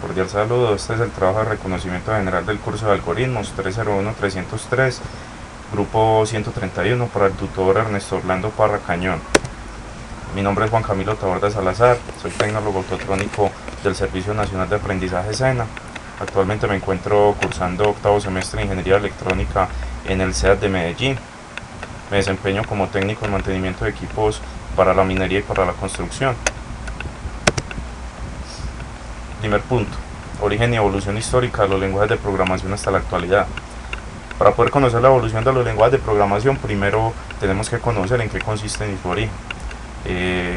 Cordial saludo, este es el trabajo de reconocimiento general del curso de algoritmos 301-303, grupo 131 para el tutor Ernesto Orlando Parra Cañón. Mi nombre es Juan Camilo Taborda Salazar, soy tecnólogo autotrónico del Servicio Nacional de Aprendizaje SENA. Actualmente me encuentro cursando octavo semestre de Ingeniería Electrónica en el CEAT de Medellín. Me desempeño como técnico en mantenimiento de equipos para la minería y para la construcción. Primer punto, origen y evolución histórica de los lenguajes de programación hasta la actualidad. Para poder conocer la evolución de los lenguajes de programación, primero tenemos que conocer en qué consisten y su origen.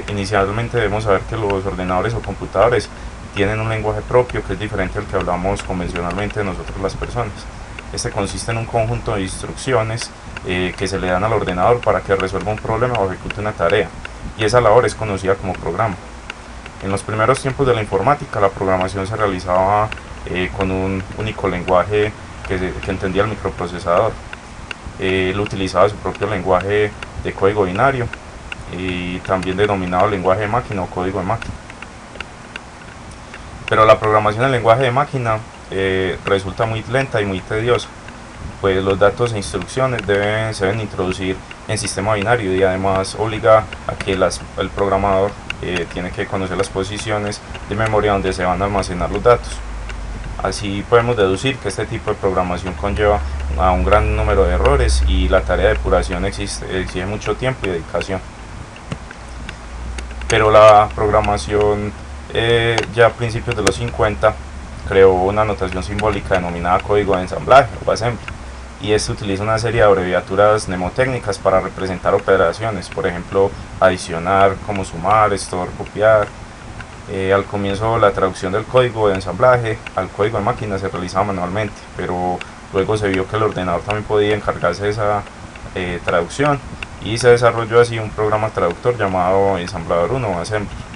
Inicialmente debemos saber que los ordenadores o computadores tienen un lenguaje propio que es diferente al que hablamos convencionalmente nosotros las personas. Este consiste en un conjunto de instrucciones que se le dan al ordenador para que resuelva un problema o ejecute una tarea, y esa labor es conocida como programa. En los primeros tiempos de la informática, la programación se realizaba con un único lenguaje que entendía el microprocesador. Él utilizaba su propio lenguaje de código binario y también denominado lenguaje de máquina o código de máquina. Pero la programación en lenguaje de máquina resulta muy lenta y muy tediosa, pues los datos e instrucciones se deben introducir en sistema binario, y además obliga a que el programador tiene que conocer las posiciones de memoria donde se van a almacenar los datos. Así podemos deducir que este tipo de programación conlleva a un gran número de errores, y la tarea de depuración exige mucho tiempo y dedicación. Pero la programación ya a principios de los 50 creó una notación simbólica denominada código de ensamblaje o assembly, y este utiliza una serie de abreviaturas mnemotécnicas para representar operaciones, por ejemplo adicionar, como sumar, store, copiar. Al comienzo la traducción del código de ensamblaje al código de máquina se realizaba manualmente, pero luego se vio que el ordenador también podía encargarse de esa traducción, y se desarrolló así un programa traductor llamado ensamblador 1 o assembler.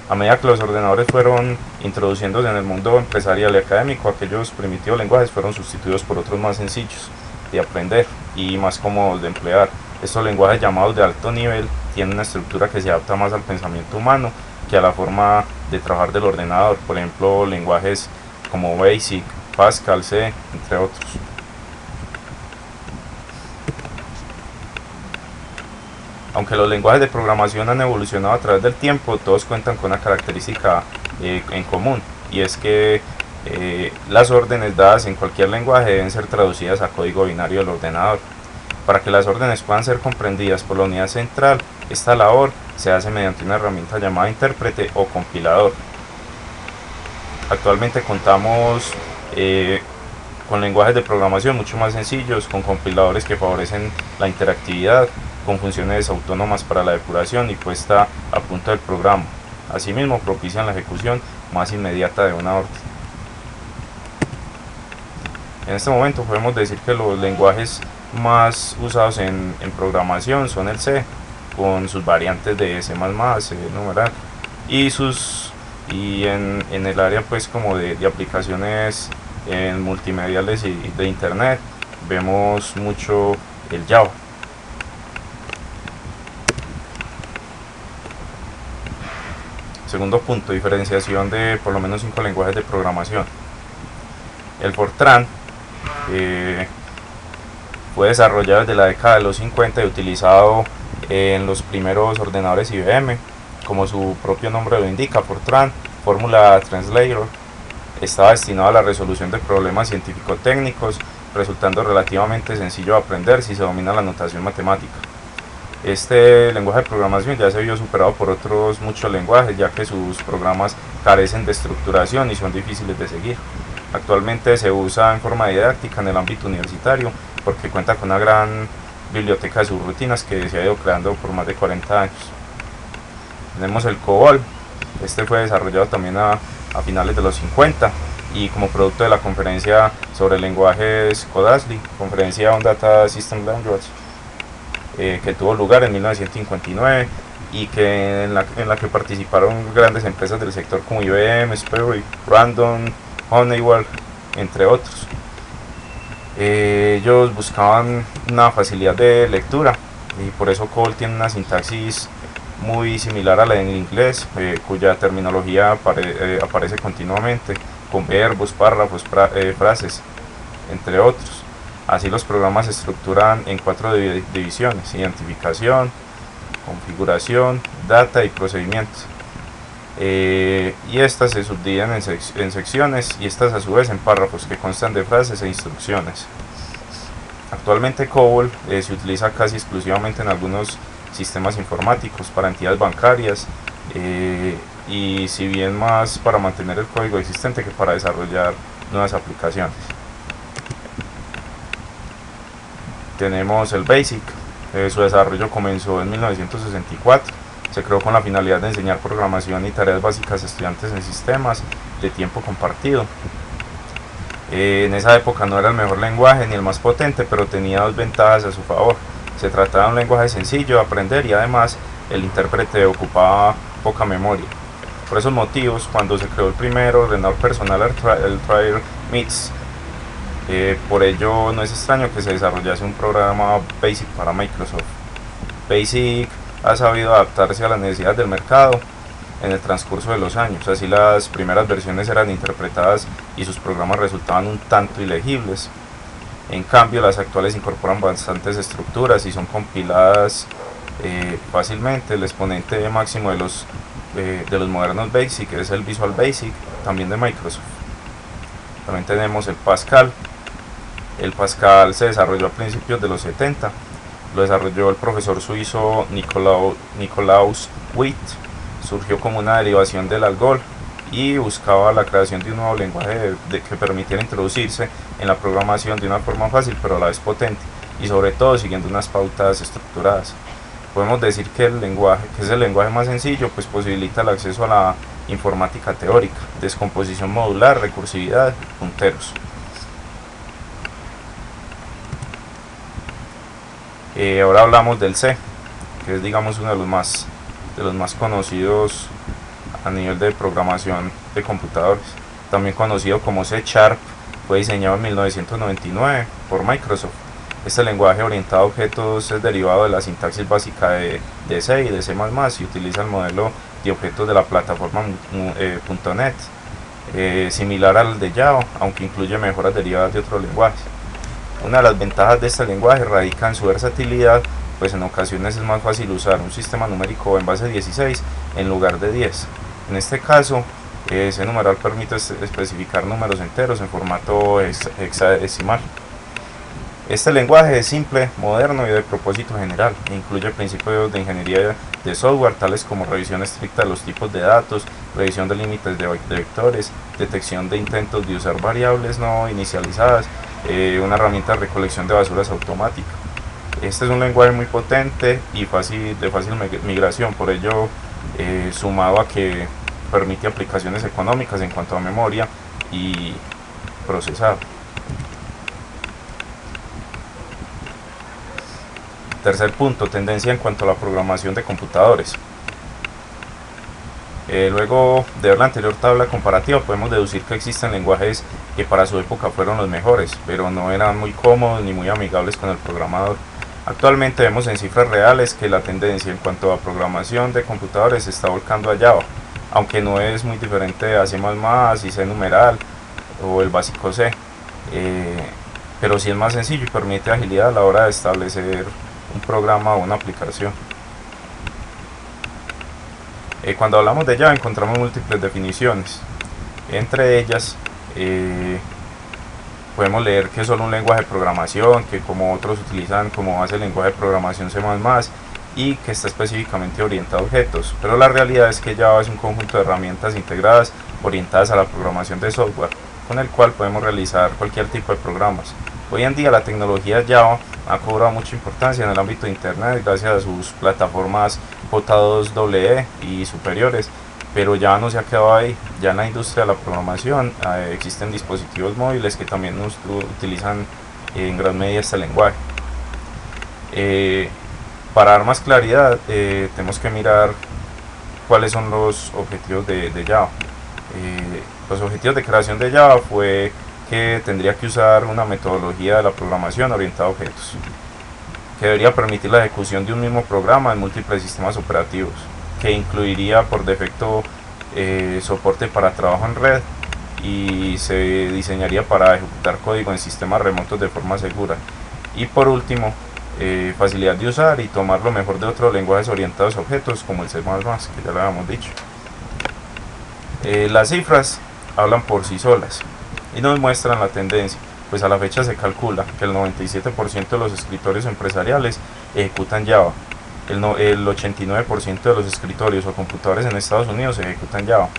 A medida que los ordenadores fueron introduciéndose en el mundo empresarial y académico, aquellos primitivos lenguajes fueron sustituidos por otros más sencillos de aprender y más cómodos de emplear. Estos lenguajes llamados de alto nivel tienen una estructura que se adapta más al pensamiento humano que a la forma de trabajar del ordenador, por ejemplo lenguajes como BASIC, Pascal, C, entre otros. Aunque los lenguajes de programación han evolucionado a través del tiempo, todos cuentan con una característica en común, y es que las órdenes dadas en cualquier lenguaje deben ser traducidas a código binario del ordenador. Para que las órdenes puedan ser comprendidas por la unidad central, esta labor se hace mediante una herramienta llamada intérprete o compilador. Actualmente contamos con lenguajes de programación mucho más sencillos, con compiladores que favorecen la interactividad, con funciones autónomas para la depuración y puesta a punto del programa. Asimismo, propician la ejecución más inmediata de una orden. En este momento podemos decir que los lenguajes más usados en programación son el C, con sus variantes de C++, C numeral, y en el área pues como de aplicaciones multimediales y de internet vemos mucho el Java. Segundo punto, diferenciación de por lo menos 5 lenguajes de programación. El Fortran fue desarrollado desde la década de los 50 y utilizado en los primeros ordenadores IBM. Como su propio nombre lo indica, Fortran, Fórmula Translator, estaba destinado a la resolución de problemas científico-técnicos, resultando relativamente sencillo de aprender si se domina la notación matemática. Este lenguaje de programación ya se vio superado por otros muchos lenguajes, ya que sus programas carecen de estructuración y son difíciles de seguir. Actualmente se usa en forma didáctica en el ámbito universitario porque cuenta con una gran biblioteca de subrutinas que se ha ido creando por más de 40 años. Tenemos el COBOL. Este fue desarrollado también a finales de los 50 y como producto de la conferencia sobre lenguajes CODASLI, conferencia on Data System Language, que tuvo lugar en 1959 y en la que participaron grandes empresas del sector como IBM, Sperry, Random, Honeywell, entre otros. Ellos buscaban una facilidad de lectura y por eso COBOL tiene una sintaxis muy similar a la en inglés, cuya terminología aparece continuamente, con verbos, párrafos, frases, entre otros. Así los programas se estructuran en 4 divisiones: identificación, configuración, data y procedimientos. Y estas se subdividen en secciones, y estas a su vez en párrafos que constan de frases e instrucciones. Actualmente COBOL se utiliza casi exclusivamente en algunos sistemas informáticos para entidades bancarias, y si bien más para mantener el código existente que para desarrollar nuevas aplicaciones. Tenemos el BASIC. Su desarrollo comenzó en 1964. Se creó con la finalidad de enseñar programación y tareas básicas a estudiantes en sistemas de tiempo compartido. En esa época no era el mejor lenguaje ni el más potente, pero tenía dos ventajas a su favor. Se trataba de un lenguaje sencillo de aprender, y además el intérprete ocupaba poca memoria. Por esos motivos, cuando se creó el primer ordenador personal, el Trail MITS, por ello no es extraño que se desarrollase un programa BASIC para Microsoft. BASIC ha sabido adaptarse a las necesidades del mercado en el transcurso de los años. Así las primeras versiones eran interpretadas y sus programas resultaban un tanto ilegibles. En cambio, las actuales incorporan bastantes estructuras y son compiladas fácilmente. El exponente máximo de los modernos BASIC es el Visual Basic, también de Microsoft. También tenemos el Pascal. El Pascal se desarrolló a principios de los 70. Lo desarrolló el profesor suizo Nikolaus Witt. Surgió como una derivación del Algol y buscaba la creación de un nuevo lenguaje que permitiera introducirse en la programación de una forma fácil pero a la vez potente, y sobre todo siguiendo unas pautas estructuradas. Podemos decir que el lenguaje, que es el lenguaje más sencillo, pues posibilita el acceso a la informática teórica, descomposición modular, recursividad, punteros. Ahora hablamos del C, que es, digamos, uno de los más conocidos a nivel de programación de computadores. También conocido como C#, fue diseñado en 1999 por Microsoft. Este lenguaje orientado a objetos es derivado de la sintaxis básica de C y de C++, y utiliza el modelo de objetos de la plataforma .NET, similar al de Java, aunque incluye mejoras derivadas de otros lenguajes. Una de las ventajas de este lenguaje radica en su versatilidad, pues en ocasiones es más fácil usar un sistema numérico en base 16 en lugar de 10. En este caso, ese numeral permite especificar números enteros en formato hexadecimal. Este lenguaje es simple, moderno y de propósito general, e incluye principios de ingeniería de software, tales como revisión estricta de los tipos de datos, revisión de límites de vectores, detección de intentos de usar variables no inicializadas, una herramienta de recolección de basuras automática. Este es un lenguaje muy potente y de fácil migración, por ello, sumado a que permite aplicaciones económicas en cuanto a memoria y procesado. Tercer punto, tendencia en cuanto a la programación de computadores. Luego de ver la anterior tabla comparativa, podemos deducir que existen lenguajes que para su época fueron los mejores, pero no eran muy cómodos ni muy amigables con el programador. Actualmente vemos en cifras reales que la tendencia en cuanto a programación de computadores se está volcando a Java, aunque no es muy diferente a C++ y C numeral o el básico C, pero sí es más sencillo y permite agilidad a la hora de establecer un programa o una aplicación. Cuando hablamos de Java encontramos múltiples definiciones. Entre ellas podemos leer que es solo un lenguaje de programación, que como otros utilizan como base el lenguaje de programación C++, y que está específicamente orientado a objetos, pero la realidad es que Java es un conjunto de herramientas integradas orientadas a la programación de software, con el cual podemos realizar cualquier tipo de programas. Hoy en día la tecnología Java ha cobrado mucha importancia en el ámbito de Internet gracias a sus plataformas J2EE y superiores, pero ya no se ha quedado ahí. Ya en la industria de la programación existen dispositivos móviles que también utilizan en gran medida este lenguaje. Para dar más claridad, tenemos que mirar cuáles son los objetivos de Java. Los objetivos de creación de Java fue que tendría que usar una metodología de la programación orientada a objetos, que debería permitir la ejecución de un mismo programa en múltiples sistemas operativos, que incluiría por defecto soporte para trabajo en red y se diseñaría para ejecutar código en sistemas remotos de forma segura. Y por último, facilidad de usar y tomar lo mejor de otros lenguajes orientados a objetos como el C++, que ya lo habíamos dicho. Las cifras hablan por sí solas y nos muestran la tendencia, pues a la fecha se calcula que el 97% de los escritorios empresariales ejecutan Java, el 89% de los escritorios o computadores en Estados Unidos ejecutan Java.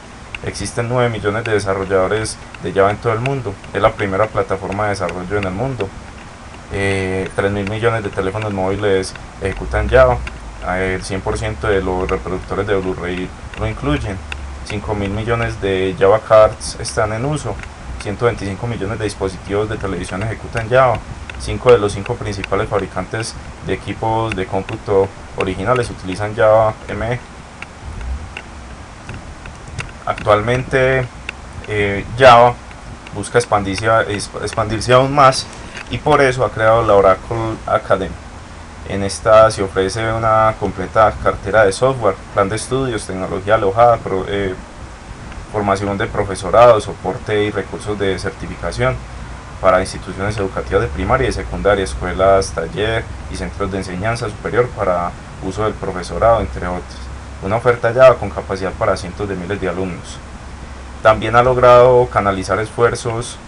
Existen 9 millones de desarrolladores de Java en todo el mundo, es la primera plataforma de desarrollo en el mundo. 3.000 millones de teléfonos móviles ejecutan Java, el 100% de los reproductores de Blu-ray lo incluyen, 5.000 millones de Java Cards están en uso, 125 millones de dispositivos de televisión ejecutan Java, 5 de los 5 principales fabricantes de equipos de cómputo originales utilizan Java ME. Actualmente Java busca expandirse aún más y por eso ha creado la Oracle Academy. En esta se ofrece una completa cartera de software, plan de estudios, tecnología alojada, formación de profesorado, soporte y recursos de certificación para instituciones educativas de primaria y secundaria, escuelas, taller y centros de enseñanza superior para uso del profesorado, entre otros. Una oferta Java con capacidad para cientos de miles de alumnos. También ha logrado canalizar esfuerzos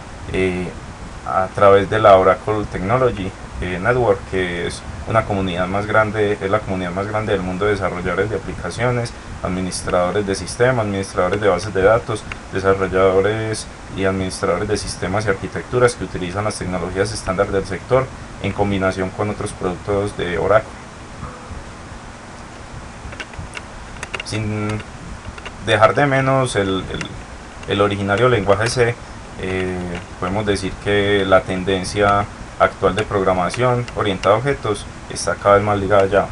a través de la Oracle Technology Network, que es una comunidad más grande, es la comunidad más grande del mundo de desarrolladores de aplicaciones, administradores de sistemas, administradores de bases de datos, desarrolladores y administradores de sistemas y arquitecturas que utilizan las tecnologías estándar del sector en combinación con otros productos de Oracle. Sin dejar de menos el originario lenguaje C, podemos decir que la tendencia actual de programación orientada a objetos está cada vez más ligada a Java.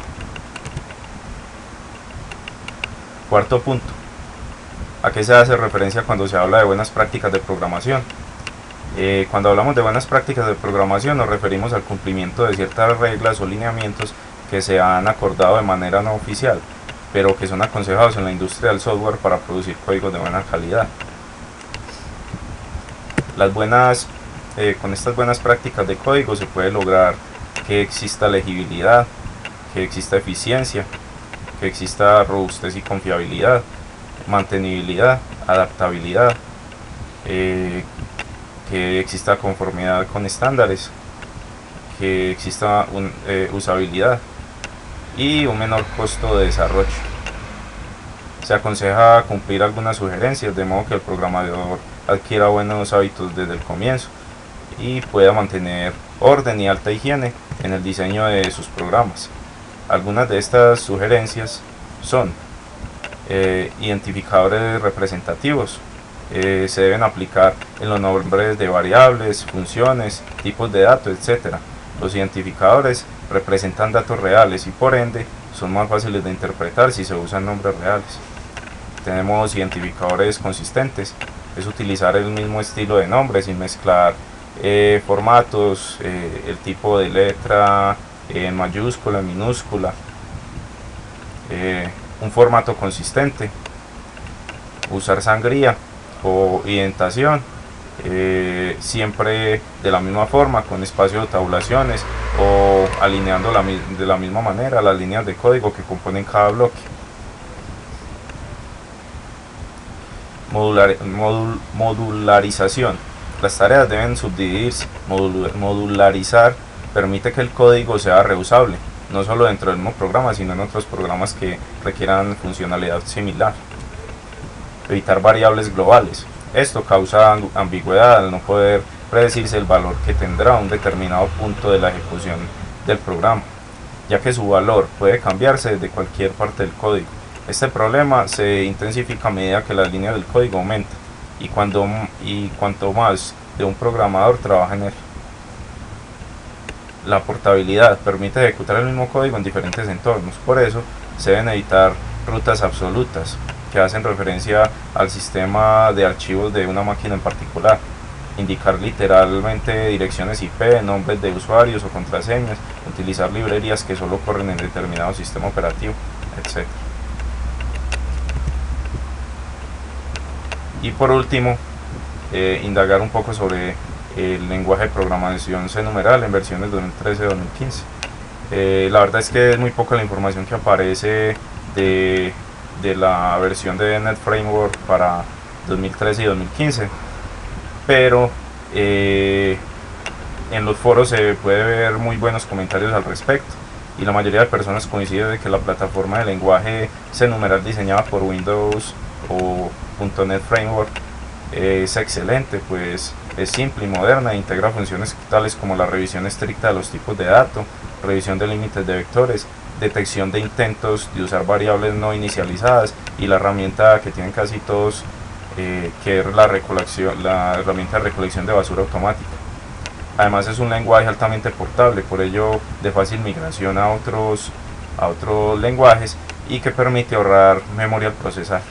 Cuarto punto, ¿a qué se hace referencia cuando se habla de buenas prácticas de programación? Cuando hablamos de buenas prácticas de programación nos referimos al cumplimiento de ciertas reglas o lineamientos que se han acordado de manera no oficial, pero que son aconsejados en la industria del software para producir códigos de buena calidad. Con estas buenas prácticas de código se puede lograr que exista legibilidad, que exista eficiencia, que exista robustez y confiabilidad, mantenibilidad, adaptabilidad, que exista conformidad con estándares, que exista usabilidad y un menor costo de desarrollo. Se aconseja cumplir algunas sugerencias de modo que el programador adquiera buenos hábitos desde el comienzo y pueda mantener orden y alta higiene en el diseño de sus programas. Algunas de estas sugerencias son identificadores representativos. Se deben aplicar en los nombres de variables, funciones, tipos de datos, etc. Los identificadores representan datos reales y por ende son más fáciles de interpretar si se usan nombres reales. Tenemos identificadores consistentes, es utilizar el mismo estilo de nombre sin mezclar formatos, el tipo de letra en mayúscula, en minúscula, un formato consistente, usar sangría o indentación, siempre de la misma forma, con espacio de tabulaciones o alineando de la misma manera las líneas de código que componen cada bloque. Modularización. Las tareas deben subdividirse. Modularizar permite que el código sea reusable, no solo dentro del mismo programa, sino en otros programas que requieran funcionalidad similar. Evitar variables globales. Esto causa ambigüedad al no poder predecirse el valor que tendrá un determinado punto de la ejecución del programa, ya que su valor puede cambiarse desde cualquier parte del código. Este problema se intensifica a medida que la línea del código aumenta y cuanto más de un programador trabaja en él. La portabilidad permite ejecutar el mismo código en diferentes entornos, por eso se deben evitar rutas absolutas que hacen referencia al sistema de archivos de una máquina en particular, indicar literalmente direcciones IP, nombres de usuarios o contraseñas, utilizar librerías que solo corren en determinado sistema operativo, etc. Y por último, indagar un poco sobre el lenguaje de programación C numeral en versiones 2013-2015. La verdad es que es muy poca la información que aparece de la versión de .NET Framework para 2013 y 2015, pero en los foros se puede ver muy buenos comentarios al respecto, y la mayoría de personas coincide de que la plataforma de lenguaje C numeral diseñada por Windows o .NET Framework es excelente, pues es simple y moderna e integra funciones tales como la revisión estricta de los tipos de datos, revisión de límites de vectores, detección de intentos de usar variables no inicializadas, y la herramienta que tienen casi todos, que es la herramienta de recolección de basura automática. Además es un lenguaje altamente portable, por ello de fácil migración a otros lenguajes, y que permite ahorrar memoria al procesar.